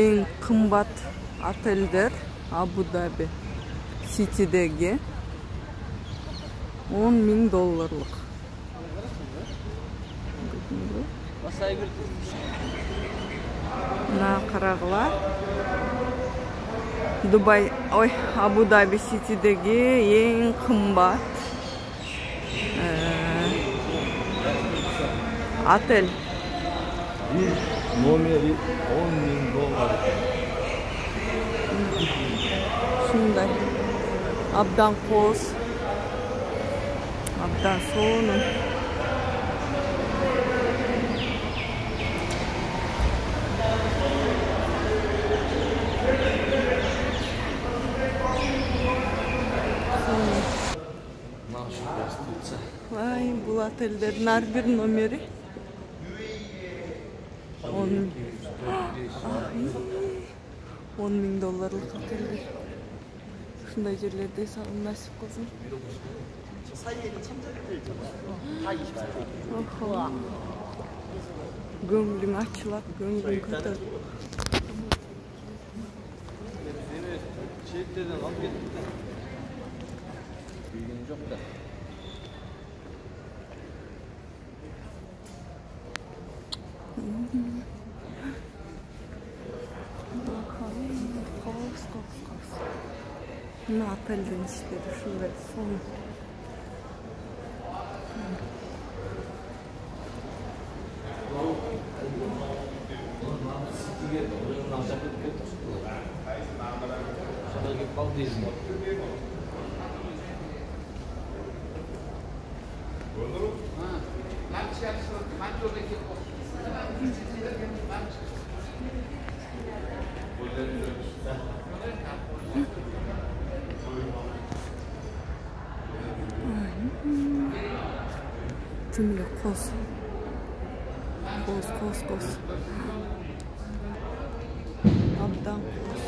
Ең қымбат отельдер Абу-Даби Ситидегі $10,000. Мына қарағылар. Дубай, Абу-Даби Ситидегі ең қымбат отель. Номері $10,000. Шындай. Абдан қос. Абдан соны. Ай, бұл отельдердің әрбір номері $10,000 отельдер. Шындай жерлерде саған насип қылсын. Көңілің ашылады, көңілің көтеріп. Çeliklerden alıp getirdim. Bilginiz yok da. Mına otelden işleri şunday son. Tümle kos. Kos. Abdan kos.